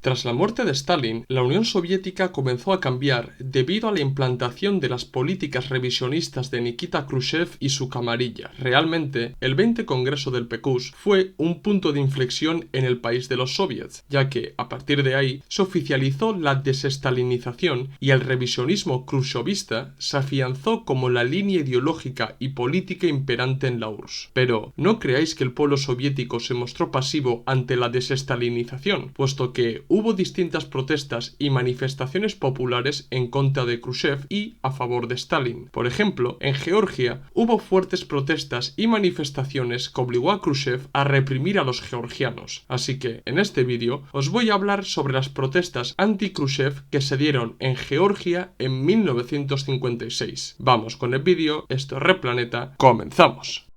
Tras la muerte de Stalin, la Unión Soviética comenzó a cambiar debido a la implantación de las políticas revisionistas de Nikita Khrushchev y su camarilla. Realmente, el 20 Congreso del PQS fue un punto de inflexión en el país de los soviets, ya que, a partir de ahí, se oficializó la desestalinización y el revisionismo khrushchevista se afianzó como la línea ideológica y política imperante en la URSS. Pero no creáis que el pueblo soviético se mostró pasivo ante la desestalinización, puesto que hubo distintas protestas y manifestaciones populares en contra de Khrushchev y a favor de Stalin. Por ejemplo, en Georgia hubo fuertes protestas y manifestaciones que obligó a Khrushchev a reprimir a los georgianos. Así que, en este vídeo, os voy a hablar sobre las protestas anti-Khrushchev que se dieron en Georgia en 1956. Vamos con el vídeo, esto es Replaneta, comenzamos.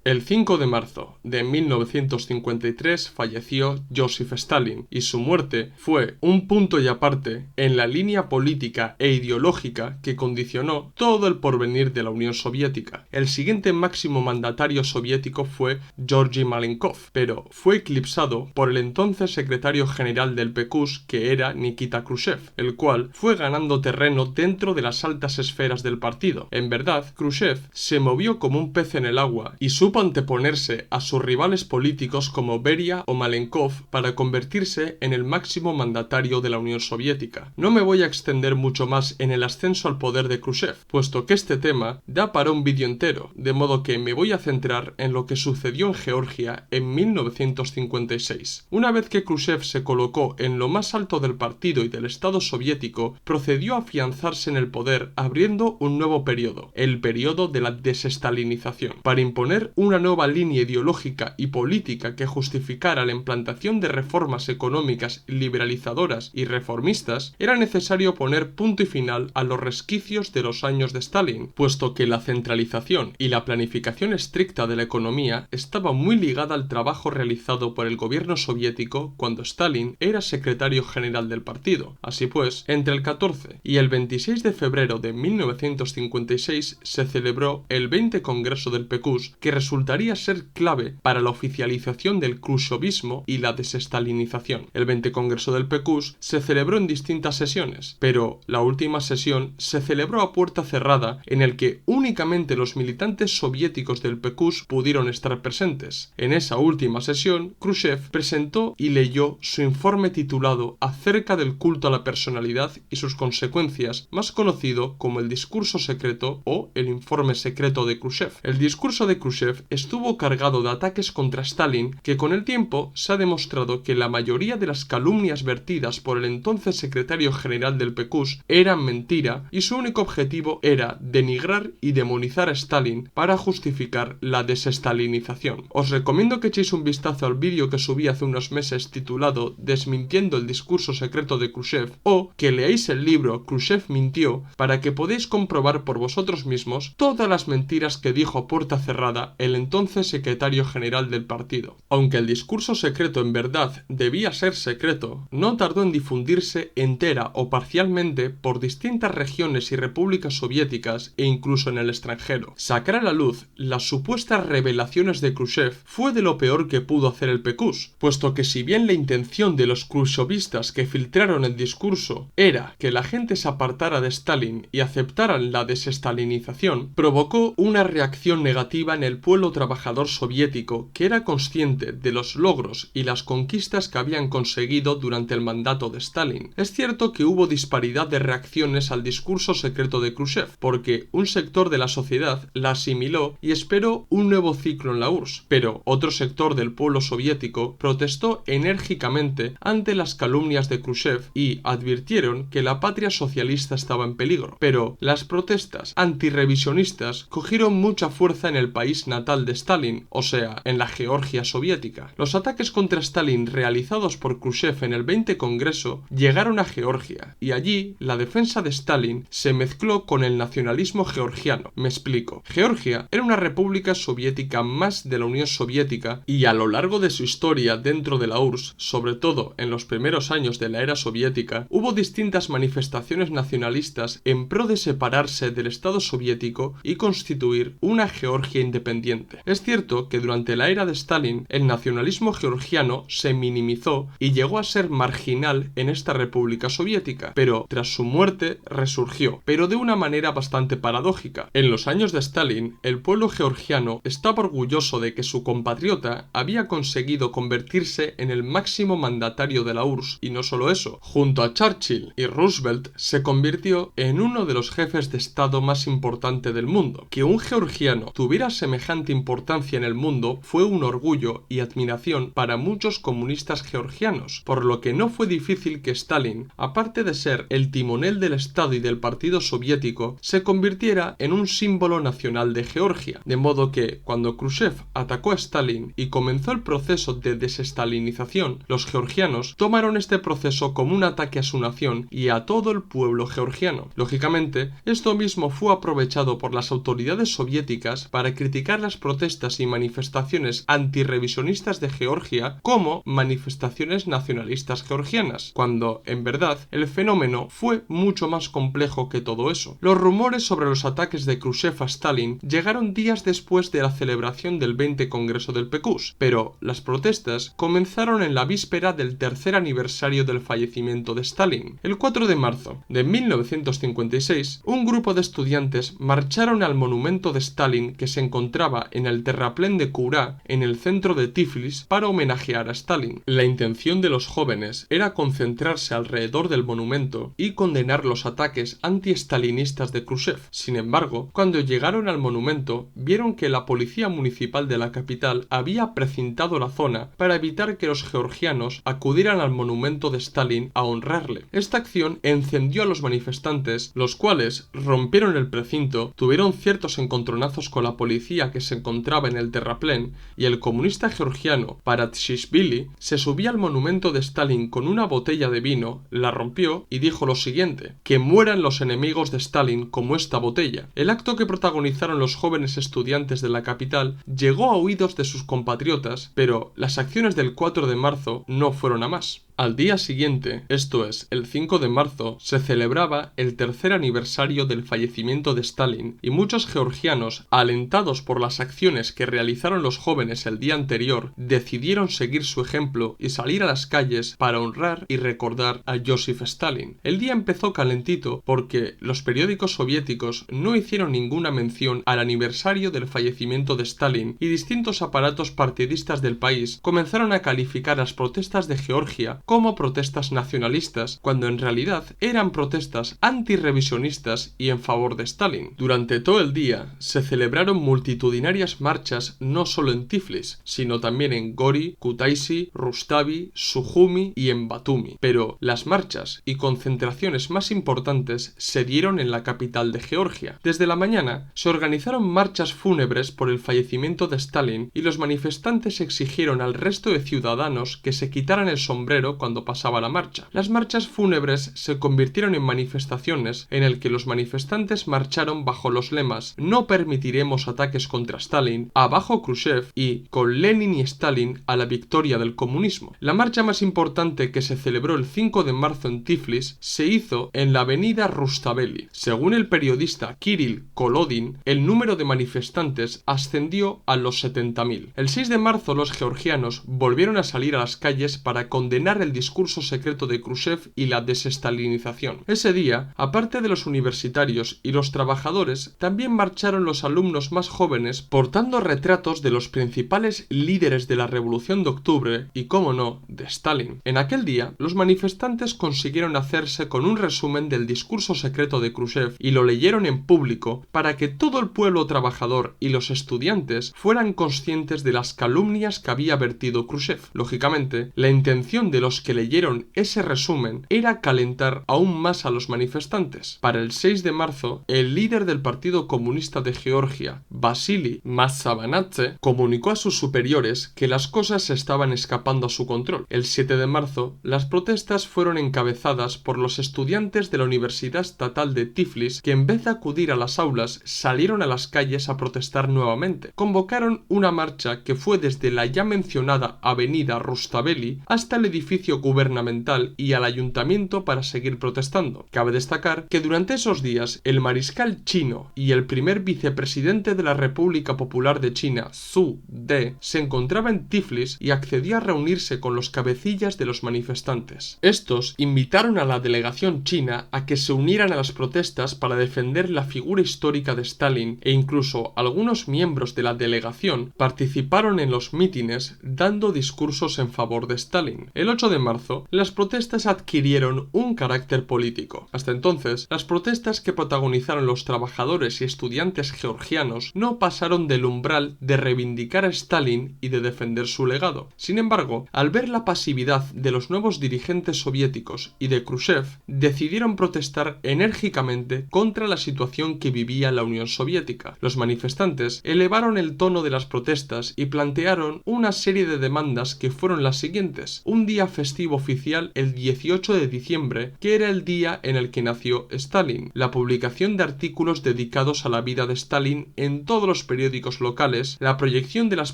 El 5 de marzo de 1953 falleció Joseph Stalin y su muerte fue un punto y aparte en la línea política e ideológica que condicionó todo el porvenir de la Unión Soviética. El siguiente máximo mandatario soviético fue Georgy Malenkov, pero fue eclipsado por el entonces secretario general del PQS, que era Nikita Khrushchev, el cual fue ganando terreno dentro de las altas esferas del partido. En verdad, Khrushchev se movió como un pez en el agua y supo anteponerse a sus rivales políticos como Beria o Malenkov para convertirse en el máximo mandatario de la Unión Soviética. No me voy a extender mucho más en el ascenso al poder de Khrushchev, puesto que este tema da para un vídeo entero, de modo que me voy a centrar en lo que sucedió en Georgia en 1956. Una vez que Khrushchev se colocó en lo más alto del partido y del Estado soviético, procedió a afianzarse en el poder abriendo un nuevo periodo, el periodo de la desestalinización, para imponer una nueva línea ideológica y política que justificara la implantación de reformas económicas liberalizadoras y reformistas. Era necesario poner punto y final a los resquicios de los años de Stalin, puesto que la centralización y la planificación estricta de la economía estaba muy ligada al trabajo realizado por el gobierno soviético cuando Stalin era secretario general del partido. Así pues, entre el 14 y el 26 de febrero de 1956 se celebró el 20 Congreso del PQS, que resultaría ser clave para la oficialización del khrushchevismo y la desestalinización. El 20 Congreso del PQS se celebró en distintas sesiones, pero la última sesión se celebró a puerta cerrada, en el que únicamente los militantes soviéticos del PQS pudieron estar presentes. En esa última sesión, Khrushchev presentó y leyó su informe titulado Acerca del culto a la personalidad y sus consecuencias, más conocido como el discurso secreto o el informe secreto de Khrushchev. El discurso de Khrushchev estuvo cargado de ataques contra Stalin, que con el tiempo se ha demostrado que la mayoría de las calumnias vertidas por el entonces secretario general del PQS eran mentira y su único objetivo era denigrar y demonizar a Stalin para justificar la desestalinización. Os recomiendo que echéis un vistazo al vídeo que subí hace unos meses titulado Desmintiendo el discurso secreto de Khrushchev, o que leáis el libro Khrushchev mintió para que podáis comprobar por vosotros mismos todas las mentiras que dijo a puerta cerrada el entonces secretario general del partido. Aunque el discurso secreto en verdad debía ser secreto, no tardó en difundirse entera o parcialmente por distintas regiones y repúblicas soviéticas e incluso en el extranjero. Sacar a la luz las supuestas revelaciones de Khrushchev fue de lo peor que pudo hacer el PQS, puesto que si bien la intención de los khrushchevistas que filtraron el discurso era que la gente se apartara de Stalin y aceptaran la desestalinización, provocó una reacción negativa en el pueblo trabajador soviético, que era consciente de los logros y las conquistas que habían conseguido durante el mandato de Stalin. Es cierto que hubo disparidad de reacciones al discurso secreto de Khrushchev, porque un sector de la sociedad la asimiló y esperó un nuevo ciclo en la URSS, pero otro sector del pueblo soviético protestó enérgicamente ante las calumnias de Khrushchev y advirtieron que la patria socialista estaba en peligro. Pero las protestas antirrevisionistas cogieron mucha fuerza en el país natal de Stalin, o sea, en la Georgia soviética. Los ataques contra Stalin realizados por Khrushchev en el 20 Congreso llegaron a Georgia, y allí la defensa de Stalin se mezcló con el nacionalismo georgiano. Me explico. Georgia era una república soviética más de la Unión Soviética, y a lo largo de su historia dentro de la URSS, sobre todo en los primeros años de la era soviética, hubo distintas manifestaciones nacionalistas en pro de separarse del Estado soviético y constituir una Georgia independiente. siguiente. Es cierto que durante la era de Stalin el nacionalismo georgiano se minimizó y llegó a ser marginal en esta República Soviética, pero tras su muerte resurgió, pero de una manera bastante paradójica. En los años de Stalin, el pueblo georgiano estaba orgulloso de que su compatriota había conseguido convertirse en el máximo mandatario de la URSS, y no solo eso, junto a Churchill y Roosevelt se convirtió en uno de los jefes de Estado más importante del mundo. Que un georgiano tuviera semejante importancia en el mundo fue un orgullo y admiración para muchos comunistas georgianos, por lo que no fue difícil que Stalin, aparte de ser el timonel del Estado y del Partido Soviético, se convirtiera en un símbolo nacional de Georgia, de modo que, cuando Khrushchev atacó a Stalin y comenzó el proceso de desestalinización, los georgianos tomaron este proceso como un ataque a su nación y a todo el pueblo georgiano. Lógicamente, esto mismo fue aprovechado por las autoridades soviéticas para criticar las protestas y manifestaciones antirrevisionistas de Georgia como manifestaciones nacionalistas georgianas, cuando, en verdad, el fenómeno fue mucho más complejo que todo eso. Los rumores sobre los ataques de Khrushchev a Stalin llegaron días después de la celebración del 20 Congreso del PQS, pero las protestas comenzaron en la víspera del tercer aniversario del fallecimiento de Stalin. El 4 de marzo de 1956, un grupo de estudiantes marcharon al monumento de Stalin que se encontraba en el terraplén de Kura, en el centro de Tiflis, para homenajear a Stalin. La intención de los jóvenes era concentrarse alrededor del monumento y condenar los ataques anti-stalinistas de Khrushchev. Sin embargo, cuando llegaron al monumento, vieron que la policía municipal de la capital había precintado la zona para evitar que los georgianos acudieran al monumento de Stalin a honrarle. Esta acción encendió a los manifestantes, los cuales rompieron el precinto, tuvieron ciertos encontronazos con la policía que se encontraba en el terraplén, y el comunista georgiano Paratsishvili se subía al monumento de Stalin con una botella de vino, la rompió y dijo lo siguiente: que mueran los enemigos de Stalin como esta botella. El acto que protagonizaron los jóvenes estudiantes de la capital llegó a oídos de sus compatriotas, pero las acciones del 4 de marzo no fueron a más. Al día siguiente, esto es, el 5 de marzo, se celebraba el tercer aniversario del fallecimiento de Stalin, y muchos georgianos, alentados por las acciones que realizaron los jóvenes el día anterior, decidieron seguir su ejemplo y salir a las calles para honrar y recordar a Joseph Stalin. El día empezó calentito porque los periódicos soviéticos no hicieron ninguna mención al aniversario del fallecimiento de Stalin, y distintos aparatos partidistas del país comenzaron a calificar las protestas de Georgia como protestas nacionalistas, cuando en realidad eran protestas antirrevisionistas y en favor de Stalin. Durante todo el día se celebraron multitudinarias marchas no solo en Tiflis, sino también en Gori, Kutaisi, Rustavi, Sujumi y en Batumi. Pero las marchas y concentraciones más importantes se dieron en la capital de Georgia. Desde la mañana se organizaron marchas fúnebres por el fallecimiento de Stalin, y los manifestantes exigieron al resto de ciudadanos que se quitaran el sombrero cuando pasaba la marcha. Las marchas fúnebres se convirtieron en manifestaciones en el que los manifestantes marcharon bajo los lemas: no permitiremos ataques contra Stalin, abajo Khrushchev y con Lenin y Stalin a la victoria del comunismo. La marcha más importante, que se celebró el 5 de marzo en Tiflis, se hizo en la avenida Rustaveli. Según el periodista Kirill Kolodin, el número de manifestantes ascendió a los 70.000. El 6 de marzo los georgianos volvieron a salir a las calles para condenar el discurso secreto de Khrushchev y la desestalinización. Ese día, aparte de los universitarios y los trabajadores, también marcharon los alumnos más jóvenes portando retratos de los principales líderes de la Revolución de Octubre y, cómo no, de Stalin. En aquel día, los manifestantes consiguieron hacerse con un resumen del discurso secreto de Khrushchev y lo leyeron en público para que todo el pueblo trabajador y los estudiantes fueran conscientes de las calumnias que había vertido Khrushchev. Lógicamente, la intención de los que leyeron ese resumen era calentar aún más a los manifestantes. Para el 6 de marzo, el líder del Partido Comunista de Georgia, Vasily Mazzavanadze, comunicó a sus superiores que las cosas se estaban escapando a su control. El 7 de marzo, las protestas fueron encabezadas por los estudiantes de la Universidad Estatal de Tiflis, que en vez de acudir a las aulas, salieron a las calles a protestar nuevamente. Convocaron una marcha que fue desde la ya mencionada avenida Rustaveli hasta el edificio edificio gubernamental y al ayuntamiento para seguir protestando. Cabe destacar que durante esos días el mariscal chino y el primer vicepresidente de la República Popular de China, Zhu De, se encontraba en Tiflis y accedió a reunirse con los cabecillas de los manifestantes. Estos invitaron a la delegación china a que se unieran a las protestas para defender la figura histórica de Stalin, e incluso algunos miembros de la delegación participaron en los mítines dando discursos en favor de Stalin. El 8 de marzo, las protestas adquirieron un carácter político. Hasta entonces, las protestas que protagonizaron los trabajadores y estudiantes georgianos no pasaron del umbral de reivindicar a Stalin y de defender su legado. Sin embargo, al ver la pasividad de los nuevos dirigentes soviéticos y de Khrushchev, decidieron protestar enérgicamente contra la situación que vivía la Unión Soviética. Los manifestantes elevaron el tono de las protestas y plantearon una serie de demandas que fueron las siguientes: un día festivo oficial el 18 de diciembre, que era el día en el que nació Stalin, la publicación de artículos dedicados a la vida de Stalin en todos los periódicos locales, la proyección de las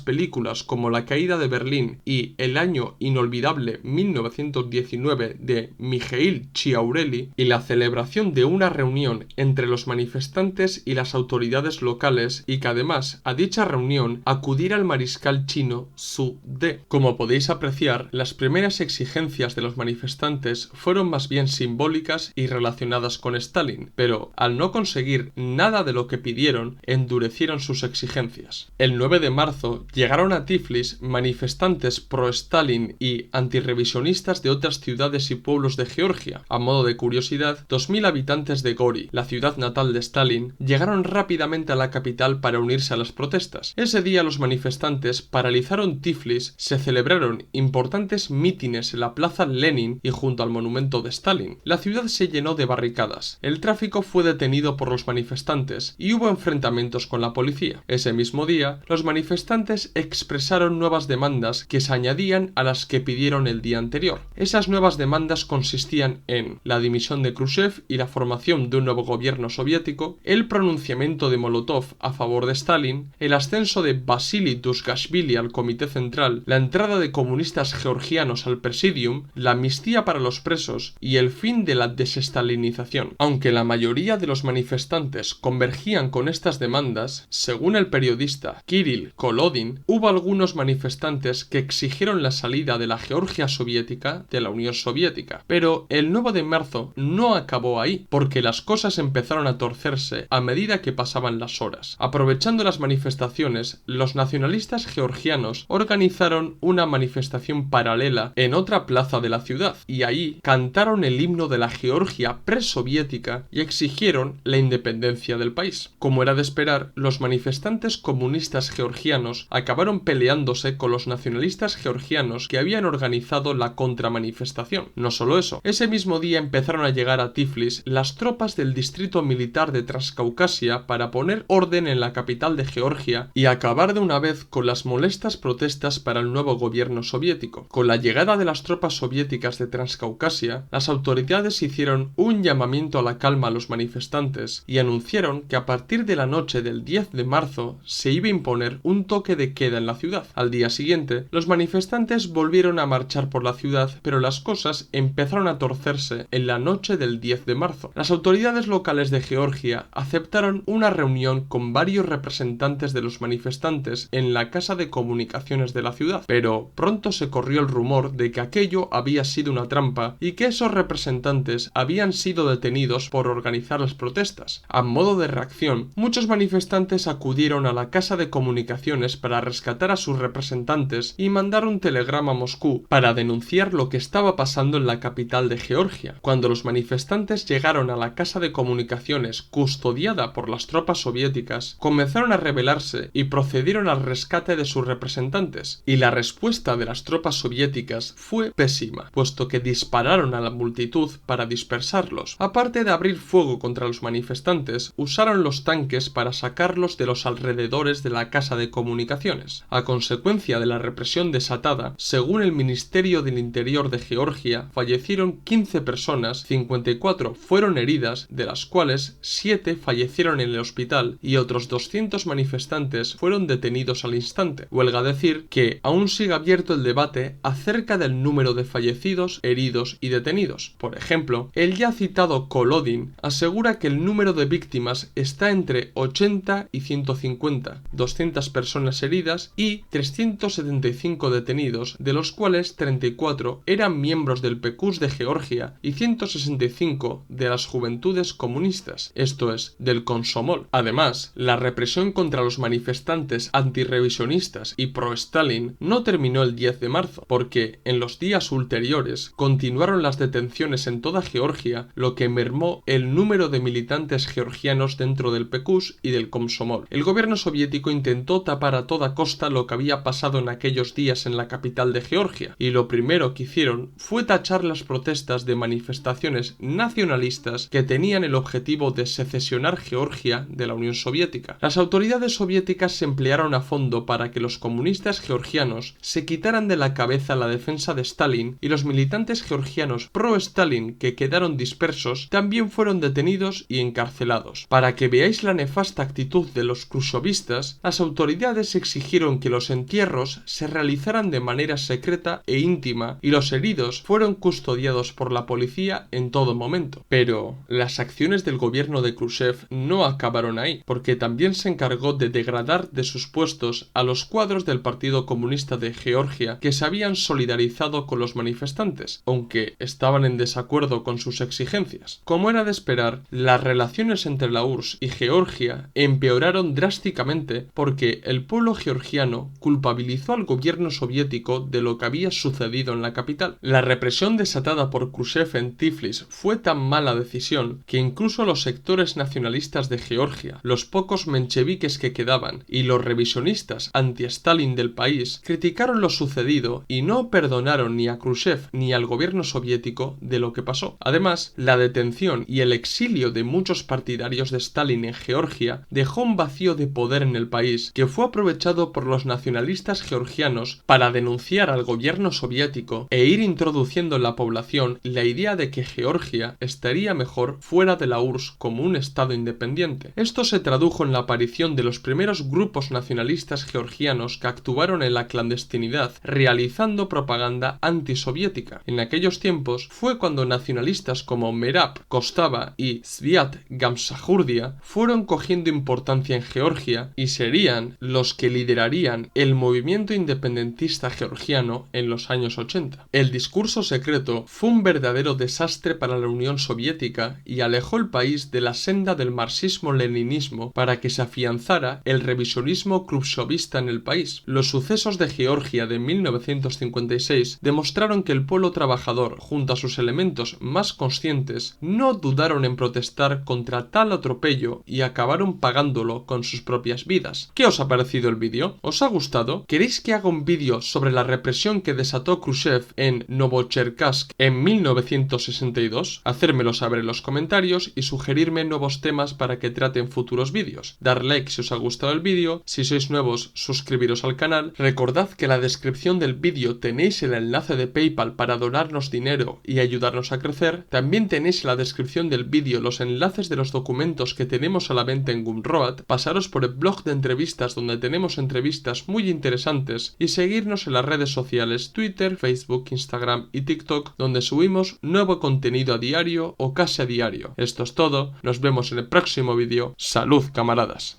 películas como La caída de Berlín y El año inolvidable 1919 de Mikhail Chiaureli, y la celebración de una reunión entre los manifestantes y las autoridades locales, y que además a dicha reunión acudiera el mariscal chino Zhu De. Como podéis apreciar, las primeras exigencias de los manifestantes fueron más bien simbólicas y relacionadas con Stalin, pero al no conseguir nada de lo que pidieron, endurecieron sus exigencias. El 9 de marzo llegaron a Tiflis manifestantes pro-Stalin y antirrevisionistas de otras ciudades y pueblos de Georgia. A modo de curiosidad, 2000 habitantes de Gori, la ciudad natal de Stalin, llegaron rápidamente a la capital para unirse a las protestas. Ese día los manifestantes paralizaron Tiflis, se celebraron importantes mítines en la plaza Lenin y junto al monumento de Stalin. La ciudad se llenó de barricadas. El tráfico fue detenido por los manifestantes y hubo enfrentamientos con la policía. Ese mismo día, los manifestantes expresaron nuevas demandas que se añadían a las que pidieron el día anterior. Esas nuevas demandas consistían en la dimisión de Khrushchev y la formación de un nuevo gobierno soviético, el pronunciamiento de Molotov a favor de Stalin, el ascenso de Vasily Dushkashvili al Comité Central, la entrada de comunistas georgianos al Presidium, la amnistía para los presos y el fin de la desestalinización. Aunque la mayoría de los manifestantes convergían con estas demandas, según el periodista Kirill Kolodin, hubo algunos manifestantes que exigieron la salida de la Georgia soviética de la Unión Soviética. Pero el 9 de marzo no acabó ahí, porque las cosas empezaron a torcerse a medida que pasaban las horas. Aprovechando las manifestaciones, los nacionalistas georgianos organizaron una manifestación paralela en otra plaza de la ciudad, y ahí cantaron el himno de la Georgia presoviética y exigieron la independencia del país. Como era de esperar, los manifestantes comunistas georgianos acabaron peleándose con los nacionalistas georgianos que habían organizado la contramanifestación. No solo eso, ese mismo día empezaron a llegar a Tiflis las tropas del distrito militar de Transcaucasia para poner orden en la capital de Georgia y acabar de una vez con las molestas protestas para el nuevo gobierno soviético. Con la llegada de las tropas soviéticas de Transcaucasia, las autoridades hicieron un llamamiento a la calma a los manifestantes y anunciaron que a partir de la noche del 10 de marzo se iba a imponer un toque de queda en la ciudad. Al día siguiente, los manifestantes volvieron a marchar por la ciudad, pero las cosas empezaron a torcerse en la noche del 10 de marzo. Las autoridades locales de Georgia aceptaron una reunión con varios representantes de los manifestantes en la casa de comunicaciones de la ciudad, pero pronto se corrió el rumor de que aquello había sido una trampa y que esos representantes habían sido detenidos por organizar las protestas. A modo de reacción, muchos manifestantes acudieron a la casa de comunicaciones para rescatar a sus representantes y mandar un telegrama a Moscú para denunciar lo que estaba pasando en la capital de Georgia. Cuando los manifestantes llegaron a la casa de comunicaciones custodiada por las tropas soviéticas, comenzaron a rebelarse y procedieron al rescate de sus representantes, y la respuesta de las tropas soviéticas fue pésima, puesto que dispararon a la multitud para dispersarlos. Aparte de abrir fuego contra los manifestantes, usaron los tanques para sacarlos de los alrededores de la casa de comunicaciones. A consecuencia de la represión desatada, según el Ministerio del Interior de Georgia, fallecieron 15 personas, 54 fueron heridas, de las cuales 7 fallecieron en el hospital y otros 200 manifestantes fueron detenidos al instante. Huelga decir que aún sigue abierto el debate acerca del el número de fallecidos, heridos y detenidos. Por ejemplo, el ya citado Kolodin asegura que el número de víctimas está entre 80 y 150, 200 personas heridas y 375 detenidos, de los cuales 34 eran miembros del PQS de Georgia y 165 de las Juventudes Comunistas, esto es, del Komsomol. Además, la represión contra los manifestantes antirrevisionistas y pro-Stalin no terminó el 10 de marzo, porque en los días ulteriores continuaron las detenciones en toda Georgia, lo que mermó el número de militantes georgianos dentro del PQS y del Komsomol. El gobierno soviético intentó tapar a toda costa lo que había pasado en aquellos días en la capital de Georgia, y lo primero que hicieron fue tachar las protestas de manifestaciones nacionalistas que tenían el objetivo de secesionar Georgia de la Unión Soviética. Las autoridades soviéticas se emplearon a fondo para que los comunistas georgianos se quitaran de la cabeza la defensa de Stalin, y los militantes georgianos pro-Stalin que quedaron dispersos también fueron detenidos y encarcelados. Para que veáis la nefasta actitud de los khrushchevistas, las autoridades exigieron que los entierros se realizaran de manera secreta e íntima, y los heridos fueron custodiados por la policía en todo momento. Pero las acciones del gobierno de Khrushchev no acabaron ahí, porque también se encargó de degradar de sus puestos a los cuadros del Partido Comunista de Georgia que se habían solidarizado con los manifestantes, aunque estaban en desacuerdo con sus exigencias. Como era de esperar, las relaciones entre la URSS y Georgia empeoraron drásticamente porque el pueblo georgiano culpabilizó al gobierno soviético de lo que había sucedido en la capital. La represión desatada por Khrushchev en Tiflis fue tan mala decisión que incluso los sectores nacionalistas de Georgia, los pocos mencheviques que quedaban y los revisionistas anti-Stalin del país criticaron lo sucedido y no perdonaron ni a Khrushchev ni al gobierno soviético de lo que pasó. Además, la detención y el exilio de muchos partidarios de Stalin en Georgia dejó un vacío de poder en el país que fue aprovechado por los nacionalistas georgianos para denunciar al gobierno soviético e ir introduciendo en la población la idea de que Georgia estaría mejor fuera de la URSS como un estado independiente. Esto se tradujo en la aparición de los primeros grupos nacionalistas georgianos que actuaron en la clandestinidad realizando propaganda antisoviética. En aquellos tiempos fue cuando nacionalistas como Merab Kostava y Sviat Gamsajurdia fueron cogiendo importancia en Georgia y serían los que liderarían el movimiento independentista georgiano en los años 80. El discurso secreto fue un verdadero desastre para la Unión Soviética y alejó el país de la senda del marxismo-leninismo para que se afianzara el revisionismo khrushchevista en el país. Los sucesos de Georgia de 1956 demostraron que el pueblo trabajador, junto a sus elementos más conscientes, no dudaron en protestar contra tal atropello y acabaron pagándolo con sus propias vidas. ¿Qué os ha parecido el vídeo? ¿Os ha gustado? ¿Queréis que haga un vídeo sobre la represión que desató Khrushchev en Novocherkassk en 1962? Hacérmelo saber en los comentarios y sugerirme nuevos temas para que trate en futuros vídeos. Dar like si os ha gustado el vídeo, si sois nuevos suscribiros al canal. Recordad que en la descripción del vídeo tenéis el enlace de PayPal para donarnos dinero y ayudarnos a crecer. También tenéis en la descripción del vídeo los enlaces de los documentos que tenemos a la venta en Gumroad. Pasaros por el blog de entrevistas donde tenemos entrevistas muy interesantes y seguirnos en las redes sociales Twitter, Facebook, Instagram y TikTok, donde subimos nuevo contenido a diario o casi a diario. Esto es todo, nos vemos en el próximo vídeo. ¡Salud, camaradas!